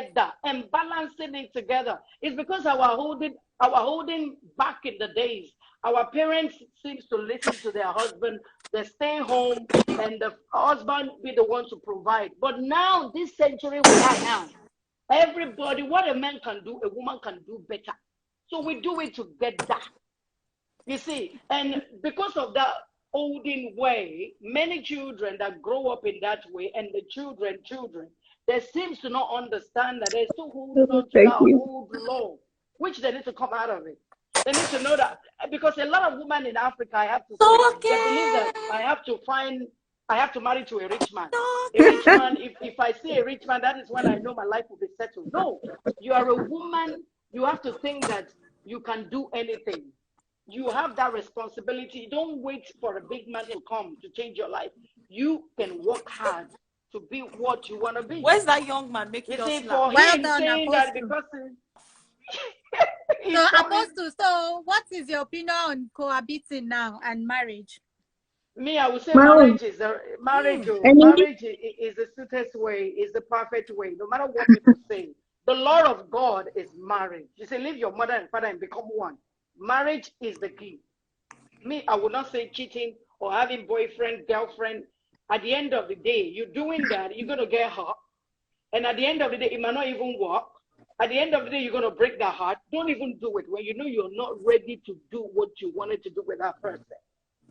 together and balancing it together. It's because our holding back in the days. Our parents seems to listen to their husband. They stay home, and the husband be the one to provide. But now, this century we are now, everybody, what a man can do, a woman can do better. So we do it together. You see, and because of that holding way, many children that grow up in that way, and the children, they seems to not understand that they're still holding on to that old law, which they need to come out of it. They need to know that, because a lot of women in Africa, I have to say, they believe that I have to marry to a rich man. A rich man, if I see a rich man, that is when I know my life will be settled. No, you are a woman, you have to think that you can do anything. You have that responsibility. Don't wait for a big man to come to change your life. You can work hard to be what you want to be. Where's that young man making us for laugh? Him saying that because so Apostle, so what is your opinion on cohabiting now and marriage? Me, I would say marriage is the sweetest way, is the perfect way. No matter what people say, the law of God is marriage. You say, leave your mother and father and become one. Marriage is the key. Me, I would not say cheating or having boyfriend, girlfriend. At the end of the day, you're doing that, you're going to get hurt. And at the end of the day, it might not even work. At the end of the day, you're going to break that heart. Don't even do it when you know you're not ready to do what you wanted to do with that person.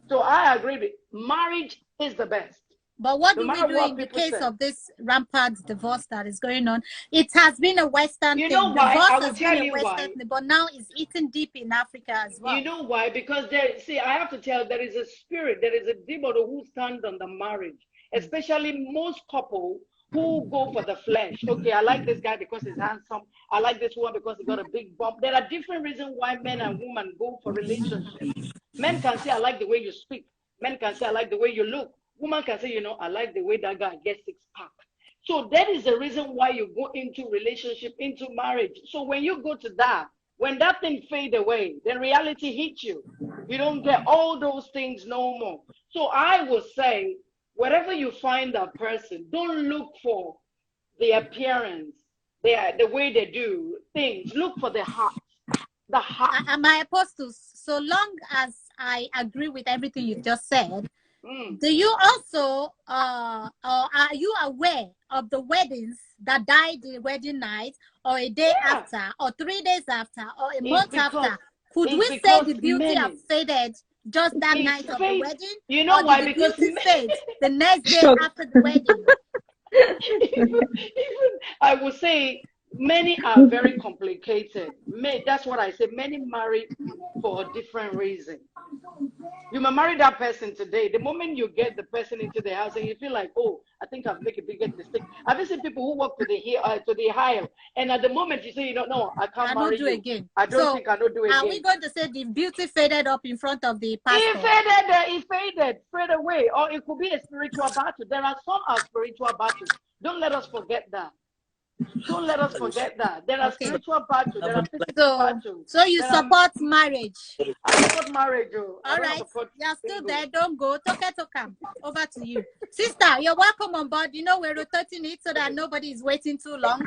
So I agree with marriage is the best. But what do we do in the case of this rampant divorce that is going on? It has been a Western thing. Divorce has been a Western thing, but now it's eating deep in Africa as well. You know why? Because I have to tell, there is a spirit, there is a demon who stands on the marriage, especially most couples who go for the flesh. Okay, I like this guy because he's handsome. I like this one because he got a big bump. There are different reasons why men and women go for relationships. Men can say, I like the way you speak. Men can say, I like the way you look. Woman can say, you know, I like the way that guy gets six-pack. So that is the reason why you go into relationship, into marriage. So when you go to that, when that thing fade away, then reality hits you. You don't get all those things no more. So I would say, wherever you find that person, don't look for the appearance, the way they do things. Look for the heart. The heart. My apostles, so long as I agree with everything you just said, do you also, or are you aware of the weddings that died the wedding night, or a day after, or 3 days after, or a month after? Could we say the beauty have faded just that night of the wedding? You know why? Because the beauty fades the next day after the wedding. even, I would say many are very complicated. That's what I say. Many marry for a different reason. You may marry that person today. The moment you get the person into the house and you feel like, oh, I think I've made a bigger mistake. I've seen people who walk to the aisle, and at the moment you say, you don't know, I can't marry you again. I don't think I don't do it again. Are we going to say the beauty faded up in front of the pastor? It faded straight away. Or it could be a spiritual battle. There are some spiritual battles. Don't let us forget that. Don't let us forget that. There are spiritual battles. There are physical battles. So you support marriage? I support marriage. All right. You're still there. Don't go. Come. Over to you. Sister, you're welcome on board. You know, we're rotating it so that nobody is waiting too long.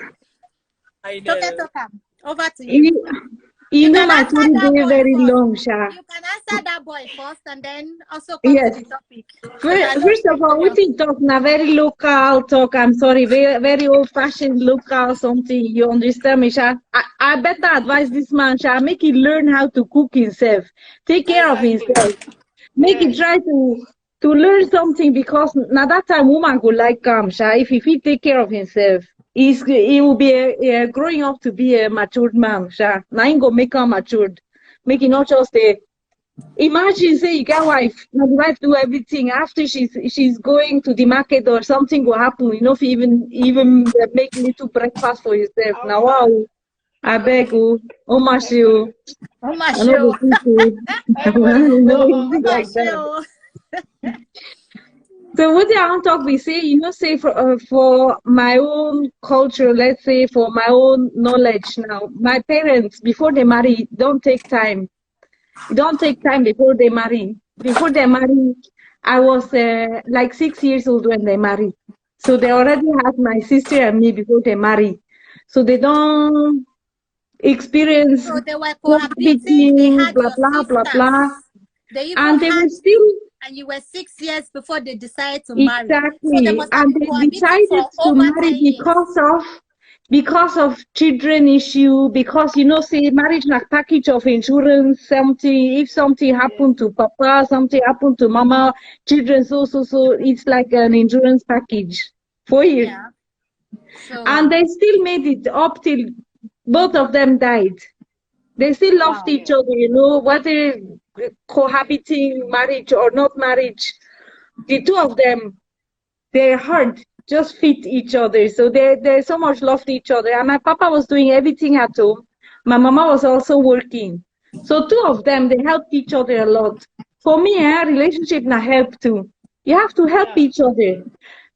I know. Come. Over to you. You know my story is very long, Sha. You can answer that boy first and then also come to the topic. First of all, we think talk na very local talk. I'm sorry, very old-fashioned local something. You understand me, Sha? I better advise this man, Sha. Make him learn how to cook himself. Take care of himself. Make him try to learn something, because now that time woman go like Sha. If he take care of himself, he will be growing up to be a matured man, Sha. Now he go make him matured. Make him not just imagine say you get wife, now the wife do everything. After she's going to the market or something will happen, you know, if even make little breakfast for yourself. Now wow, I beg you, oh my show. Oh my show. So what I want to talk, we say, you know, say for my own culture, let's say for my own knowledge now, my parents, before they marry, don't take time. Don't take time before they marry. Before they marry, I was like 6 years old when they married. So they already had my sister and me before they married. so they don't experience So they were cohabiting. They cohabiting, had blah your blah blah sisters. blah, They even and they had were you, still and you were 6 years before they decided to marry. So they exactly, must have and been they cohabiting decided for to over marry 10 years. because of children issue, because you know, say marriage like package of insurance, something, if something happened to papa, something happened to mama, children, so it's like an insurance package for you. Yeah. So, And they still made it up till both of them died. They still loved each other, you know, whether cohabiting, marriage or not marriage. The two of them, their heart just fit each other. So they so much loved each other. And my papa was doing everything at home. My mama was also working. So two of them, they helped each other a lot. For me, relationship na help too. You have to help each other.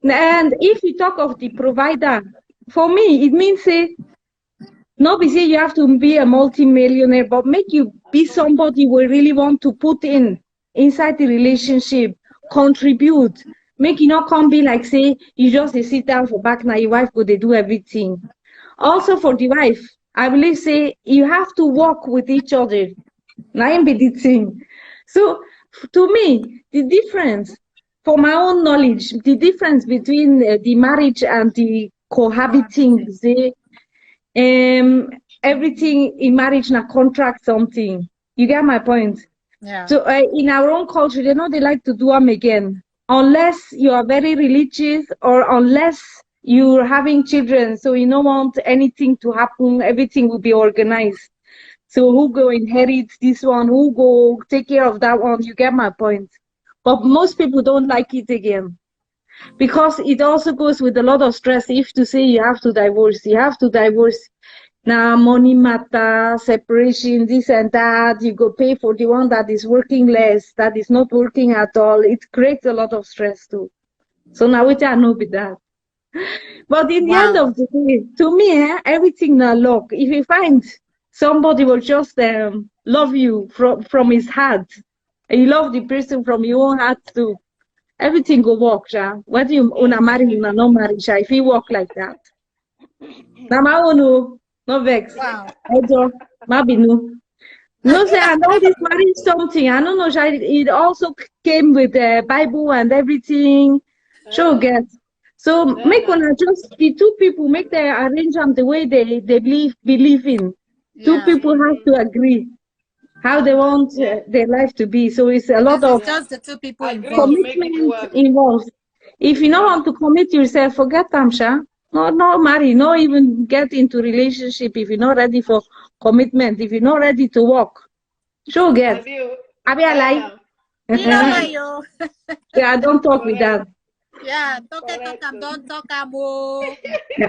And if you talk of the provider, for me, it means say, not be say you have to be a multi-millionaire, but make you be somebody who really want to put in inside the relationship, contribute. Make you not come be like say you just dey sit down for back now your wife go they do everything. Also for the wife, I believe say you have to work with each other. Now im be the thing. So to me, the difference, for my own knowledge, the difference between the marriage and the cohabiting, say everything in marriage na contract something. You get my point? yeah. So in our own culture, they know they like to do them again. Unless you are very religious or unless you're having children, so you don't want anything to happen, everything will be organized. So who go inherit this one, who go take care of that one, you get my point. But most people don't like it again. Because it also goes with a lot of stress. If to say you have to divorce, now money matter, separation, this and that. You go pay for the one that is working less, that is not working at all. It creates a lot of stress too. So now we can know with that. But in the end of the day, to me, everything na luck. If you find somebody will just love you from his heart, and you love the person from your own heart too, everything go work, ja. Whether you una marry, una not marry, ja. If you work like that. Now my own, no vex. Wow. Ejo, maybe no. No, say I know this marriage something. I don't know, ja. It also came with the Bible and everything. Sure, get. So make una just the two people make they arrange them the way they believe in. Two Yeah. people have to agree how they want their life to be. So it's a lot This is of just the two people Agree involved. to make it commitment work. involved. If you don't want to commit yourself, forget them, Sha. No marry, no even get into relationship if you're not ready for commitment, if you're not ready to work. Sure get. Have you? Abi I lie. You know why you? Yeah, I don't talk with that. Yeah, talk am, don't talk am, oh.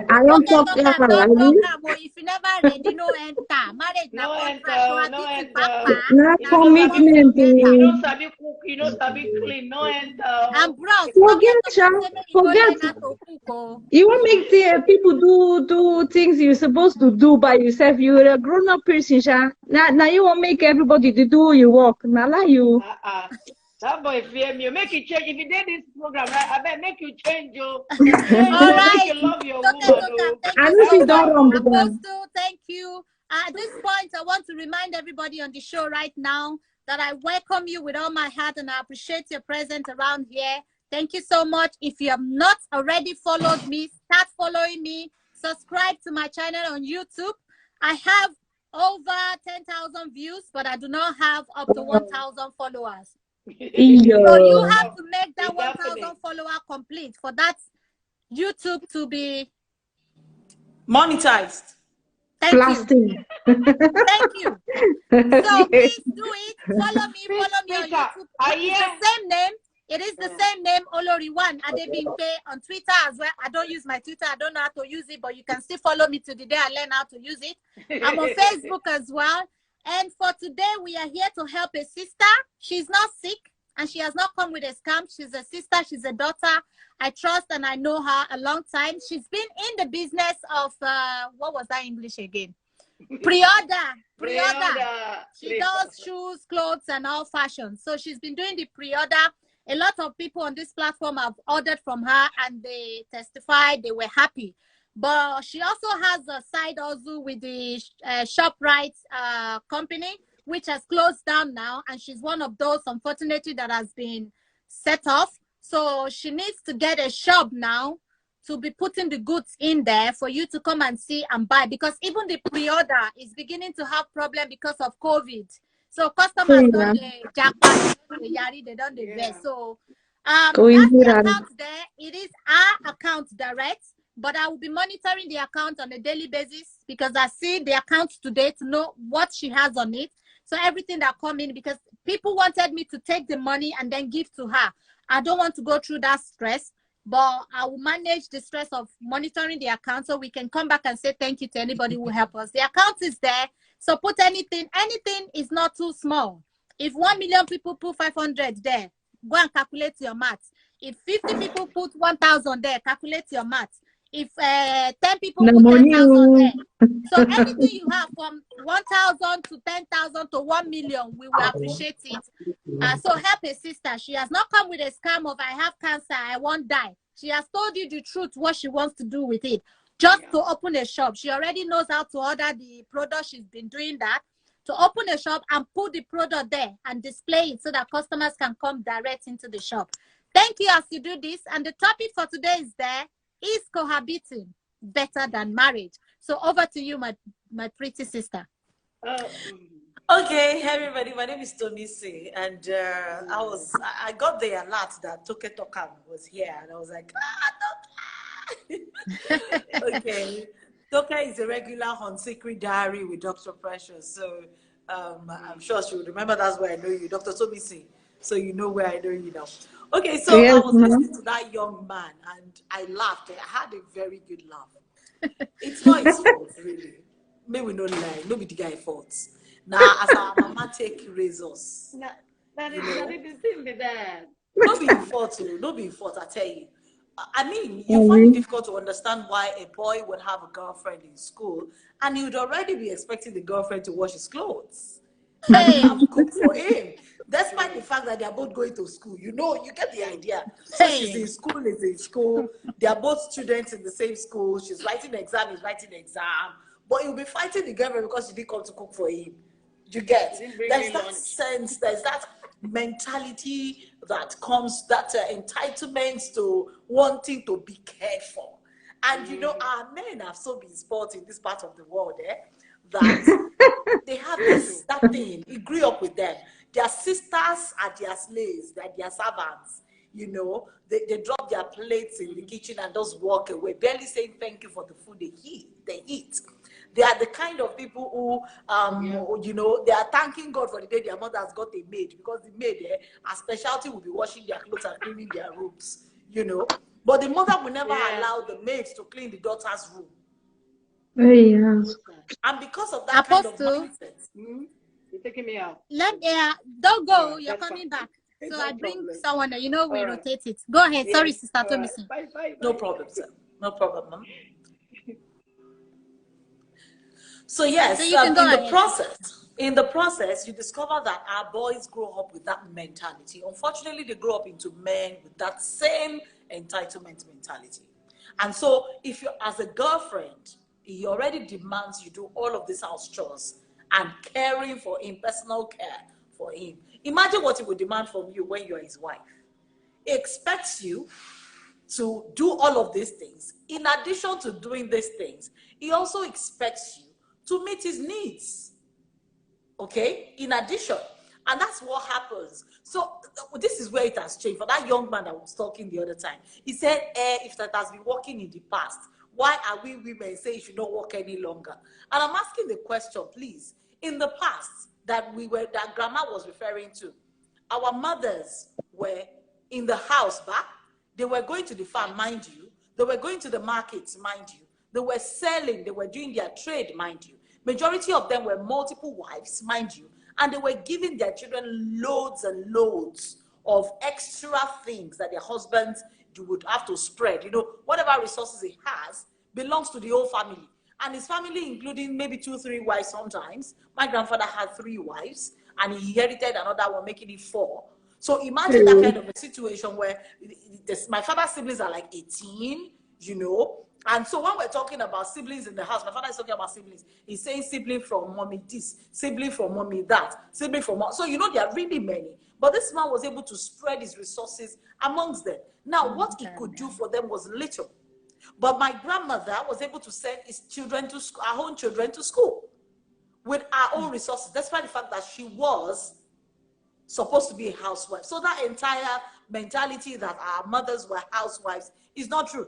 I don't talk Talk with am, that. don't talk am, oh. If you never ready, no enter. Marriage na No contract, enter, no cohabiting, enter. papa. No If you Na no sabi compulsory commitment. cook, enter. you no sabi cook, you no sabi clean, no enter. And bros, Forget, forget Sha. to say make you go Forget. learn how to cook, oh. You want make the people do things you're supposed to do by yourself. You're a grown up person, Sha. Now you want make everybody to do your work. Now lie you. That boy fear me. Make you change. If you did this program, right, I bet make you change you. All Make right. you love your Talk woman. am. Thank I you know so she don't much. run with them. Apostle, thank you. At this point, I want to remind everybody on the show right now that I welcome you with all my heart and I appreciate your presence around here. Thank you so much. If you have not already followed me, start following me. Subscribe to my channel on YouTube. I have over 10,000 views, but I do not have up to 1,000 followers. So you have to make that 1,000 follower complete for that YouTube to be monetized. Thank Blasting. you. Thank you. So please do it. Follow me on YouTube. It's the same name. It is the same name, Oloriwan Adebimpe on Twitter as well. I don't use my Twitter. I don't know how to use it, but you can still follow me to the day I learn how to use it. I'm on Facebook as well. And for today, we are here to help a sister. She's not sick and she has not come with a scam. She's a sister. She's a daughter. I trust and I know her a long time. She's been in the business of, what was that English again? Pre-order. She does shoes, clothes, and all fashion. So she's been doing the pre-order. A lot of people on this platform have ordered from her and they testified they were happy. But she also has a side hustle with the ShopRite company, which has closed down now. And she's one of those, unfortunately, that has been set off. So she needs to get a shop now to be putting the goods in there for you to come and see and buy. Because even the pre-order is beginning to have problem because of COVID. So customers don't jackpot, they don't invest. So that's the account there. It is our account direct, but I will be monitoring the account on a daily basis because I see the account today to know what she has on it. So everything that come in, because people wanted me to take the money and then give to her. I don't want to go through that stress, but I will manage the stress of monitoring the account so we can come back and say thank you to anybody who help us. The account is there. So put anything is not too small. If 1 million people put 500 there, go and calculate your maths. If 50 people put 1,000 there, calculate your maths. If 10 people put 10,000 there. So anything you have from 1,000 to 10,000 to 1 million, we will appreciate it. So help a sister. She has not come with a scam of I have cancer, I won't die. She has told you the truth, what she wants to do with it. Just to open a shop. She already knows how to order the product. She's been doing that. To open a shop and put the product there and display it so that customers can come direct into the shop. Thank you as you do this. And the topic for today is cohabiting better than marriage? So over to you, my pretty sister. Okay, everybody, my name is Tomisi, and I got the alert that Toke Tokam was here, and I was like, Toke! Okay, Toke is a regular on Secret Diary with Dr. Precious, so I'm sure she would remember that's where I know you, Dr. Tomisi, so you know where I know you now. Okay, so yes, I was listening to that young man, and I laughed. I had a very good laugh. It's not his fault, really. Maybe we don't lie. Nobody the guy fault. Now, as our mama take razors. That is still be there. Don't be in fault, don't be in fault, I tell you. I mean, you find it difficult to understand why a boy would have a girlfriend in school and he would already be expecting the girlfriend to wash his clothes and have to cook for him. Despite the fact that they are both going to school, you get the idea. So she's in school, is in school. They are both students in the same school. She's writing exam, he's writing exam. But he'll be fighting the girlfriend because she didn't come to cook for him. You get? There's that sense, there's that mentality that comes, that entitlement to wanting to be cared for. And our men have so been spoiled in this part of the world, that they have that thing. We grew up with them. Their sisters are their slaves, they're their servants. They drop their plates in the kitchen and just walk away, barely saying thank you for the food they eat. They are the kind of people who, they are thanking God for the day their mother has got a maid, because the maid, her specialty will be washing their clothes and cleaning their rooms, But the mother will never allow the maids to clean the daughter's room. Yes. And because of that kind of mindset. You're taking me out. Don't go, you're coming back. So I bring someone, we rotate it. Go ahead. Sorry, Sister Tomisi. Bye. No problem, sir. No problem, ma'am. So yes, so in the process, you discover that our boys grow up with that mentality. Unfortunately, they grow up into men with that same entitlement mentality. And so if you're as a girlfriend, he already demands you do all of these house chores and caring for him, personal care for him. Imagine what he would demand from you when you're his wife. He expects you to do all of these things. In addition to doing these things, he also expects you to meet his needs, okay, in addition. And that's what happens. So this is where it has changed. For that young man that was talking the other time, he said, if that has been working in the past, why are we women saying you should not work any longer? And I'm asking the question, please. In the past that grandma was referring to, our mothers were in the house back. They were going to the farm, mind you. They were going to the markets, mind you. They were selling, they were doing their trade, mind you. Majority of them were multiple wives, mind you. And they were giving their children loads and loads of extra things that their husbands would have to spread. Whatever resources he has belongs to the whole family. And his family, including maybe 2, 3 wives sometimes. My grandfather had 3 wives, and he inherited another one, making it 4. So imagine that kind of a situation where my father's siblings are like 18, And so when we're talking about siblings in the house, my father is talking about siblings. He's saying sibling from mommy this, sibling from mommy that, sibling from mom. So you know there are really many. But this man was able to spread his resources amongst them. Now, what he could do for them was little. But my grandmother was able to send his children to school, our own children to school with our own resources, despite the fact that she was supposed to be a housewife. So that entire mentality that our mothers were housewives is not true.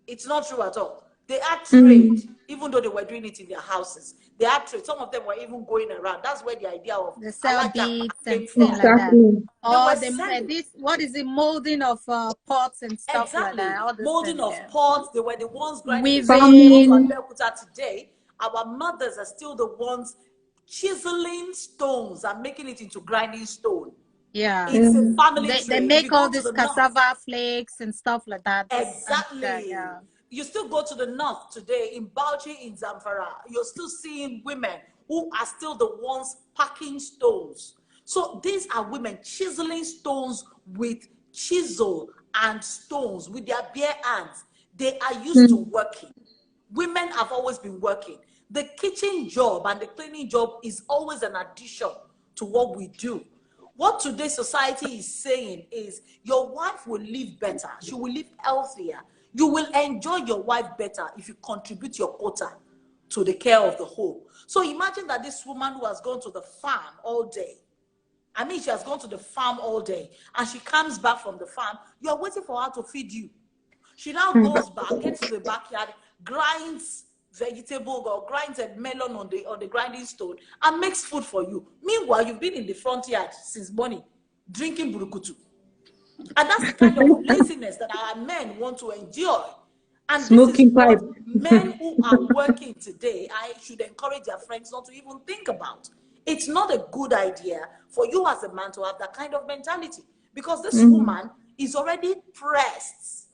It's not true at all. They had trade, even though they were doing it in their houses. They had trade. Some of them were even going around. That's where the idea of the sell beads and from. things like that. Or this, what is the molding of pots and stuff exactly. like that? All Molding of pots. They were the ones grinding. Today, our mothers are still the ones chiseling stones and making it into grinding stone. Yeah, it's a family trade. They make all these cassava flakes and stuff like that. Exactly. Yeah. You still go to the north today in Bauchi, in Zamfara. You're still seeing women who are still the ones packing stones. So these are women chiseling stones with chisel and stones with their bare hands. They are used to working. Women have always been working. The kitchen job and the cleaning job is always an addition to what we do. What today's society is saying is your wife will live better. She will live healthier. You will enjoy your wife better if you contribute your quota to the care of the home. So imagine that this woman who has gone to the farm all day, she has gone to the farm all day, and she comes back from the farm, you are waiting for her to feed you. She now goes back, gets to the backyard, grinds vegetable or grinds a melon on the grinding stone and makes food for you. Meanwhile, you've been in the front yard since morning drinking burukutu. And that's the kind of laziness that our men want to enjoy. And smoking pipe. Men who are working today, I should encourage their friends not to even think about. It's not a good idea for you as a man to have that kind of mentality, because this woman is already pressed.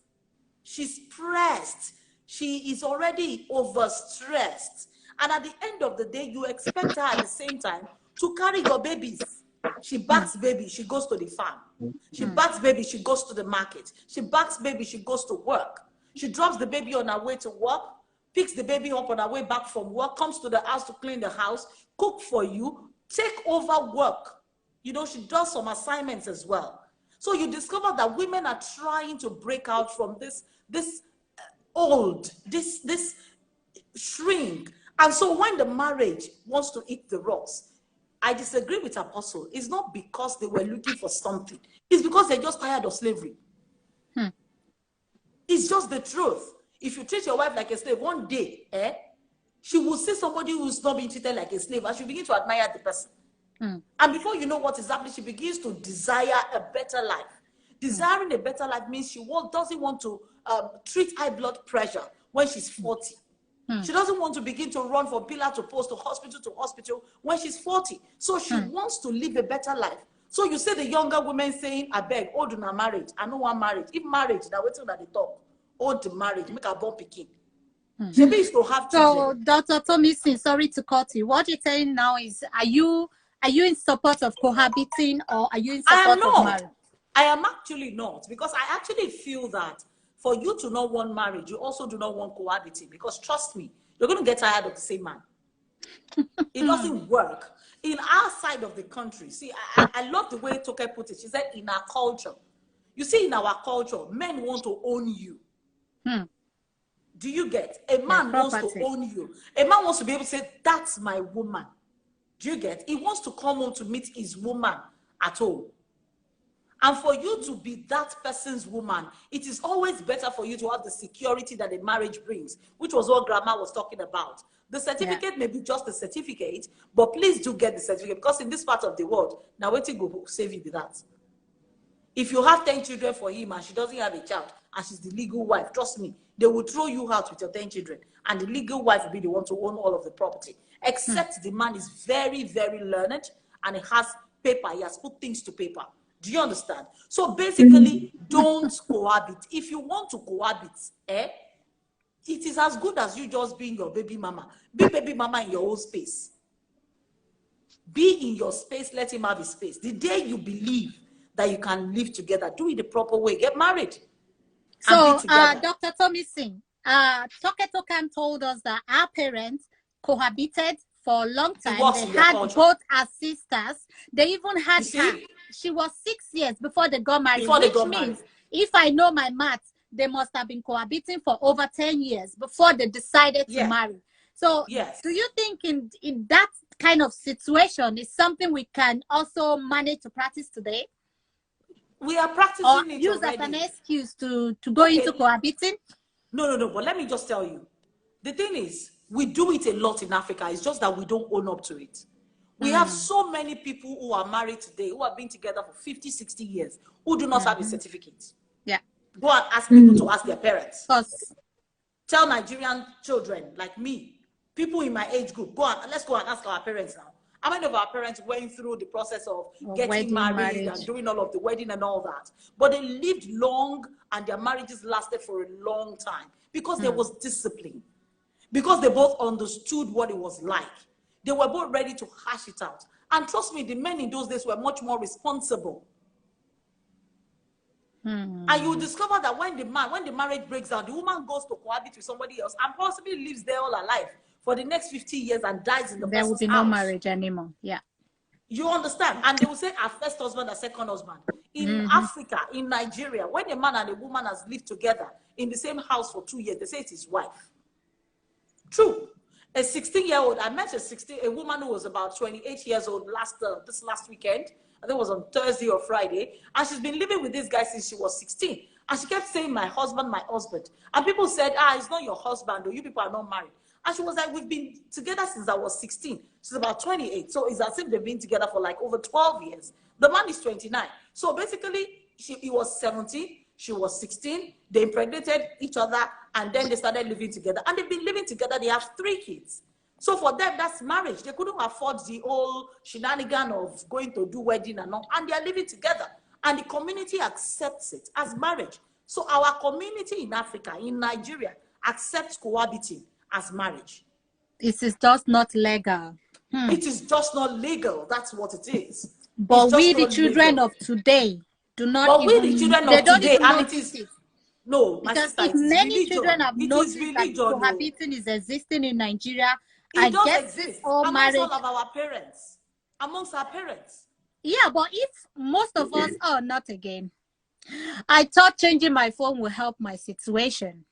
She's pressed. She is already overstressed. And at the end of the day, you expect her at the same time to carry your babies. She backs baby, she goes to the farm. She backs baby, she goes to the market. She backs baby, she goes to work. She drops the baby on her way to work, picks the baby up on her way back from work, comes to the house to clean the house, cook for you, take over work. You know, she does some assignments as well. So you discover that women are trying to break out from this shrink. And so when the marriage wants to eat the rocks, I disagree with Apostle. It's not because they were looking for something. It's because they're just tired of slavery. It's just the truth. If you treat your wife like a slave, one day, she will see somebody who's not being treated like a slave, and she'll begin to admire the person. And before you know what is happening, she begins to desire a better life. Desiring a better life means she doesn't want to treat high blood pressure when she's 40. She doesn't want to begin to run from pillar to post, to hospital when she's 40. So she wants to live a better life. So you see the younger women saying, I beg, old na marriage. I don't want marriage. If marriage, now waiting at the top. Old marriage, make a bomb picking. She needs to have children. So, Dr. Tomisin, sorry to cut you. What you're saying now is, are you in support of cohabiting, or are you in support of marriage? I am actually not, because I actually feel that for you to not want marriage, you also do not want cohabiting, because trust me, you're going to get tired of the same man. It doesn't work. In our side of the country, see, I love the way Toke put it. She said, in our culture. You see, in our culture, men want to own you. Do you get? A man wants to own you. A man wants to be able to say, that's my woman. Do you get? He wants to come home to meet his woman at home. And for you to be that person's woman, it is always better for you to have the security that a marriage brings, which was what Grandma was talking about. The certificate may be just a certificate, but please do get the certificate, because in this part of the world, now waiting go save you with that. If you have 10 children for him and she doesn't have a child, and she's the legal wife, trust me, they will throw you out with your 10 children, and the legal wife will be the one to own all of the property, except the man is very, very learned, and he has paper, he has put things to paper. Do you understand? So basically, don't cohabit. If you want to cohabit, it is as good as you just being your baby mama. Be baby mama in your own space. Be in your space, let him have his space. The day you believe that you can live together, do it the proper way, get married. So, Dr. Tomisin, Toke Tokan told us that our parents cohabited for a long time. They had both as sisters. They even had her. She was 6 years before they got married, which means, if I know my maths, they must have been cohabiting for over 10 years before they decided to marry. So do you think in that kind of situation is something we can also manage to practice today? We are practicing or it use already. as an excuse to go into cohabiting? No. But let me just tell you. The thing is, we do it a lot in Africa. It's just that we don't own up to it. We have so many people who are married today, who have been together for 50, 60 years, who do not have a certificate. Yeah. Go and ask people to ask their parents. Tell Nigerian children like me, people in my age group, let's go and ask our parents now. How many of our parents went through the process of getting married and doing all of the wedding and all that? But they lived long and their marriages lasted for a long time because there was discipline. Because they both understood what it was like. They were both ready to hash it out. And trust me, the men in those days were much more responsible. And you discover that when the marriage breaks down, the woman goes to cohabit with somebody else and possibly lives there all her life for the next 50 years and dies in the person's house. There will be no marriage anymore. Yeah. You understand? And they will say our first husband, our second husband. In Africa, in Nigeria, when a man and a woman has lived together in the same house for 2 years, they say it's his wife. True. A 16-year-old, I met a woman who was about 28 years old this last weekend. I think it was on Thursday or Friday. And she's been living with this guy since she was 16. And she kept saying, my husband, my husband. And people said, it's not your husband, or you people are not married. And she was like, we've been together since I was 16. She's about 28. So it's as if they've been together for like over 12 years. The man is 29. So basically, he was 17. She was 16. They impregnated each other. And then they started living together. And they've been living together. They have 3 kids. So for them, that's marriage. They couldn't afford the whole shenanigan of going to do wedding and all. And they are living together. And the community accepts it as marriage. So our community in Africa, in Nigeria, accepts cohabiting as marriage. It is just not legal. It is just not legal. That's what it is. But we, the children of today, do not. But we, the children of today, and it is. No, my because sister, if many religion. children have noticed that cohabiting is existing in Nigeria, I guess it's all marriage. Amongst all of our parents. Amongst our parents. Yeah, but if most of us, not again. I thought changing my phone will help my situation.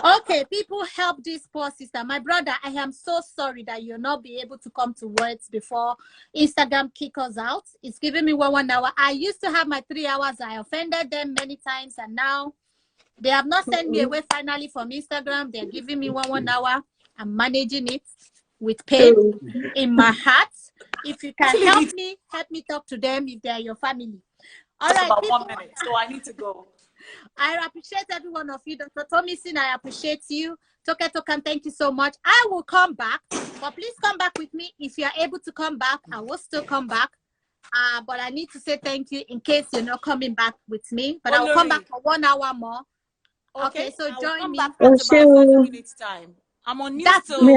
Okay, people, help this poor sister. My brother, I am so sorry that you'll not be able to come to words before Instagram kick us out. It's giving me 1 hour. I used to have my 3 hours. I offended them many times, and now they have not sent me away finally from Instagram. They're giving me 1 hour. I'm managing it with pain in my heart. If you can help me talk to them if they're your family. All right, about 1 minute, so I need to go. I appreciate every one of you. Dr. Thomason, I appreciate you. Toke Tokan, thank you so much. I will come back, but please come back with me. If you are able to come back, I will still come back. But I need to say thank you in case you're not coming back with me. But I will come back for 1 hour more. Okay, so join me. Back about 5 minutes time. I'm on news. So I'm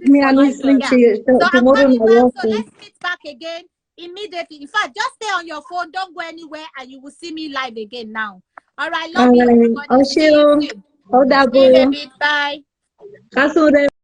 coming back. So let's meet back again immediately. In fact, just stay on your phone. Don't go anywhere, and you will see me live again now. All right, love you, everybody. See you soon. See you in a bit. Bye.